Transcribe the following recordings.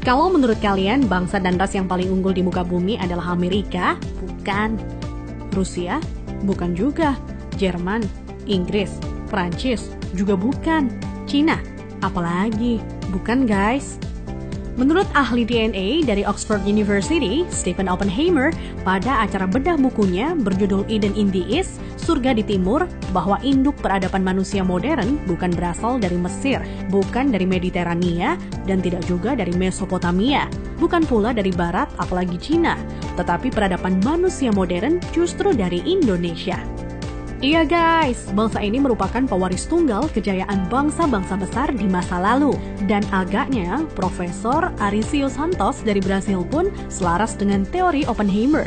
Kalau menurut kalian bangsa dan ras yang paling unggul di muka bumi adalah Amerika? Bukan. Rusia? Bukan juga. Jerman? Inggris? Prancis? Juga bukan. Cina? Apalagi? Bukan guys. Menurut ahli DNA dari Oxford University, Stephen Oppenheimer, pada acara bedah bukunya berjudul Eden in the East, Surga di Timur, bahwa induk peradaban manusia modern bukan berasal dari Mesir, bukan dari Mediterania, dan tidak juga dari Mesopotamia, bukan pula dari Barat apalagi Cina, tetapi peradaban manusia modern justru dari Indonesia. Iya guys, bangsa ini merupakan pewaris tunggal kejayaan bangsa-bangsa besar di masa lalu. Dan agaknya, Profesor Arício Santos dari Brasil pun selaras dengan teori Oppenheimer.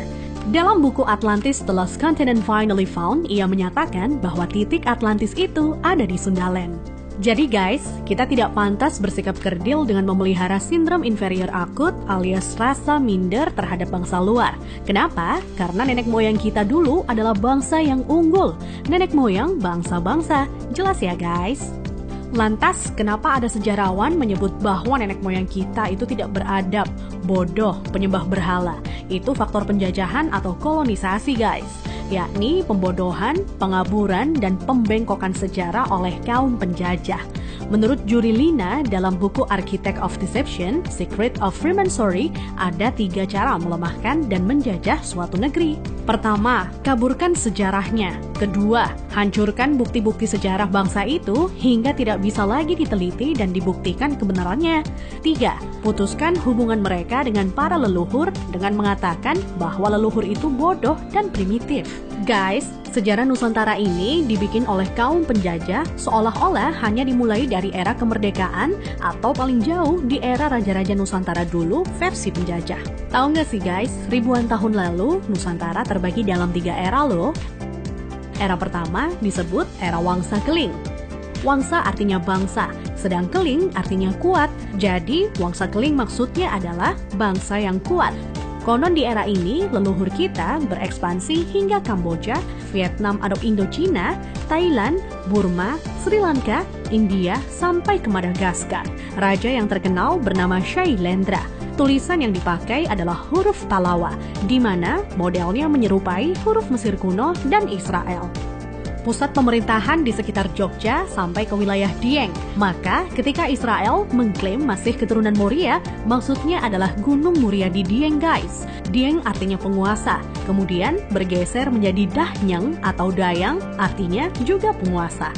Dalam buku Atlantis The Lost Continent Finally Found, ia menyatakan bahwa titik Atlantis itu ada di Sundaland. Jadi guys, kita tidak pantas bersikap kerdil dengan memelihara sindrom inferior akut alias rasa minder terhadap bangsa luar. Kenapa? Karena nenek moyang kita dulu adalah bangsa yang unggul. Nenek moyang bangsa-bangsa. Jelas ya guys? Lantas, kenapa ada sejarawan menyebut bahwa nenek moyang kita itu tidak beradab, bodoh, penyembah berhala? Itu faktor penjajahan atau kolonisasi guys. Yakni pembodohan, pengaburan, dan pembengkokan sejarah oleh kaum penjajah. Menurut Juri Lina dalam buku Architect of Deception, Secret of Freemasonry, ada 3 cara melemahkan dan menjajah suatu negeri. Pertama, kaburkan sejarahnya. Kedua, hancurkan bukti-bukti sejarah bangsa itu hingga tidak bisa lagi diteliti dan dibuktikan kebenarannya. 3, putuskan hubungan mereka dengan para leluhur dengan mengatakan bahwa leluhur itu bodoh dan primitif. Guys, sejarah Nusantara ini dibikin oleh kaum penjajah seolah-olah hanya dimulai dari era kemerdekaan atau paling jauh di era Raja-Raja Nusantara dulu versi penjajah. Tahu nggak sih guys, ribuan tahun lalu Nusantara terbagi dalam 3 era loh. Era pertama disebut era Wangsa Keling. Wangsa artinya bangsa, sedang Keling artinya kuat. Jadi Wangsa Keling maksudnya adalah bangsa yang kuat. Konon di era ini, leluhur kita berekspansi hingga Kamboja, Vietnam atau Indochina, Thailand, Burma, Sri Lanka, India, sampai ke Madagaskar. Raja yang terkenal bernama Shailendra. Tulisan yang dipakai adalah huruf Talawa, di mana modelnya menyerupai huruf Mesir kuno dan Israel. Pusat pemerintahan di sekitar Jogja sampai ke wilayah Dieng. Maka ketika Israel mengklaim masih keturunan Moria, maksudnya adalah Gunung Muria di Dieng guys. Dieng artinya penguasa, kemudian bergeser menjadi Dahnyang atau Dayang, artinya juga penguasa.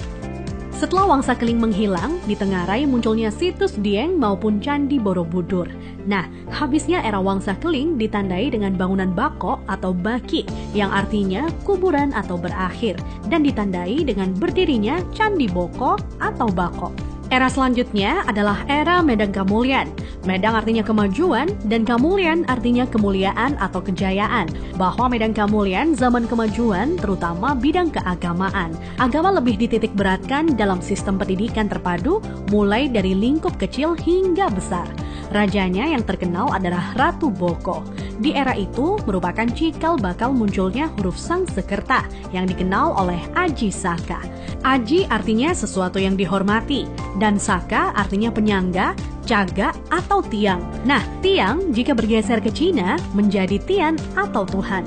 Setelah Wangsa Keling menghilang, ditengarai munculnya situs Dieng maupun Candi Borobudur. Nah, habisnya era Wangsa Keling ditandai dengan bangunan Bako atau Baki, yang artinya kuburan atau berakhir, dan ditandai dengan berdirinya Candi Boko atau Bako. Era selanjutnya adalah era Medang Kamulyan. Medang artinya kemajuan dan Kamulyan artinya kemuliaan atau kejayaan. Bahwa Medang Kamulyan zaman kemajuan terutama bidang keagamaan. Agama lebih dititik beratkan dalam sistem pendidikan terpadu mulai dari lingkup kecil hingga besar. Rajanya yang terkenal adalah Ratu Boko. Di era itu merupakan cikal bakal munculnya huruf Sangsekerta yang dikenal oleh Aji Saka. Aji artinya sesuatu yang dihormati dan Saka artinya penyangga, caga atau tiang. Nah, tiang jika bergeser ke Cina menjadi tian atau Tuhan.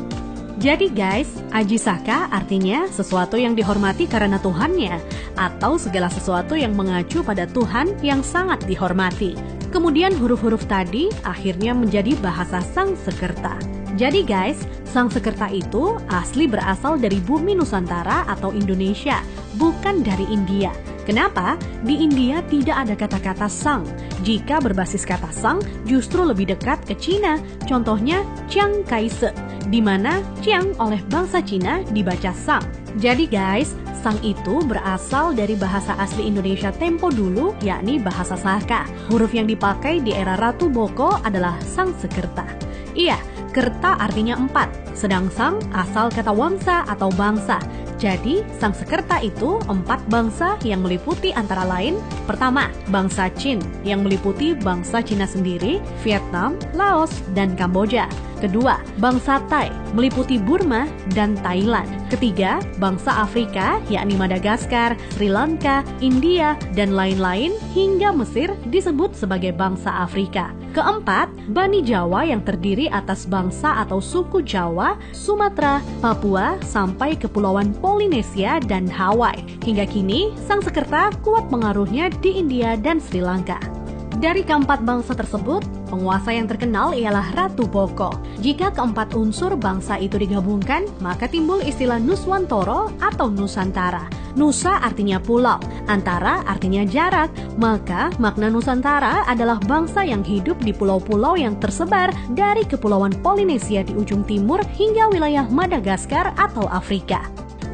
Jadi guys, Aji Saka artinya sesuatu yang dihormati karena Tuhannya atau segala sesuatu yang mengacu pada Tuhan yang sangat dihormati. Kemudian huruf-huruf tadi akhirnya menjadi bahasa Sangsekerta. Jadi guys, Sangsekerta itu asli berasal dari bumi Nusantara atau Indonesia, bukan dari India. Kenapa? Di India tidak ada kata-kata sang. Jika berbasis kata sang, justru lebih dekat ke Cina. Contohnya Chiang Kai-shek, di mana Chiang oleh bangsa Cina dibaca sang. Jadi guys, sang itu berasal dari bahasa asli Indonesia tempo dulu, yakni bahasa Saka. Huruf yang dipakai di era Ratu Boko adalah Sangsekerta. Iya, kerta artinya 4, sedang sang asal kata wangsa atau bangsa. Jadi, Sangsekerta itu 4 bangsa yang meliputi antara lain, pertama, bangsa Qin yang meliputi bangsa Cina sendiri, Vietnam, Laos, dan Kamboja. Kedua, bangsa Thai meliputi Burma dan Thailand. Ketiga, bangsa Afrika, yakni Madagaskar, Sri Lanka, India, dan lain-lain hingga Mesir disebut sebagai bangsa Afrika. Keempat, Bani Jawa yang terdiri atas bangsa atau suku Jawa, Sumatera, Papua, sampai Kepulauan Polinesia dan Hawaii. Hingga kini, Sangsekerta kuat pengaruhnya di India dan Sri Lanka. Dari keempat bangsa tersebut, penguasa yang terkenal ialah Ratu Boko. Jika keempat unsur bangsa itu digabungkan, maka timbul istilah Nuswantara atau Nusantara. Nusa artinya pulau, antara artinya jarak, maka makna Nusantara adalah bangsa yang hidup di pulau-pulau yang tersebar dari Kepulauan Polinesia di ujung timur hingga wilayah Madagaskar atau Afrika.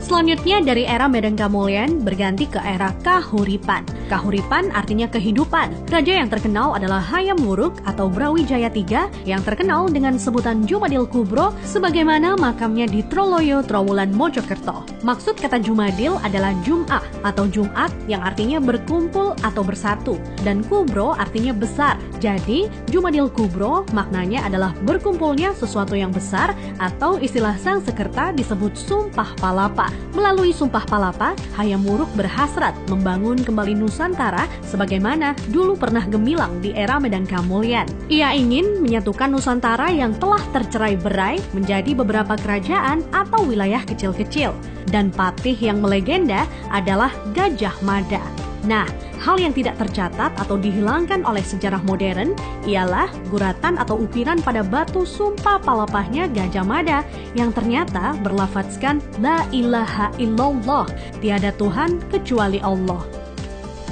Selanjutnya dari era Medan Kamulyan berganti ke era Kahuripan. Kahuripan artinya kehidupan. Raja yang terkenal adalah Hayam Wuruk atau Brawijaya III yang terkenal dengan sebutan Jumadil Kubro sebagaimana makamnya di Troloyo, Trowulan, Mojokerto. Maksud kata Jumadil adalah Jum'ah atau Jumat yang artinya berkumpul atau bersatu dan Kubro artinya besar. Jadi Jumadil Kubro maknanya adalah berkumpulnya sesuatu yang besar atau istilah Sangsekerta disebut Sumpah Palapa. Melalui Sumpah Palapa, Hayam Wuruk berhasrat membangun kembali Nusantara sebagaimana dulu pernah gemilang di era Medan Kamulyan. Ia ingin menyatukan Nusantara yang telah tercerai-berai menjadi beberapa kerajaan atau wilayah kecil-kecil. Dan patih yang melegenda adalah Gajah Mada. Nah, hal yang tidak tercatat atau dihilangkan oleh sejarah modern ialah guratan atau ukiran pada batu sumpah palapahnya Gajah Mada yang ternyata berlafadzkan La ilaha illallah, tiada Tuhan kecuali Allah.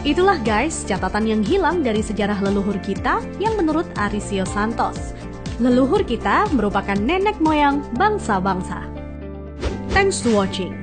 Itulah guys catatan yang hilang dari sejarah leluhur kita yang menurut Arisio Santos. Leluhur kita merupakan nenek moyang bangsa-bangsa. Thanks to watching.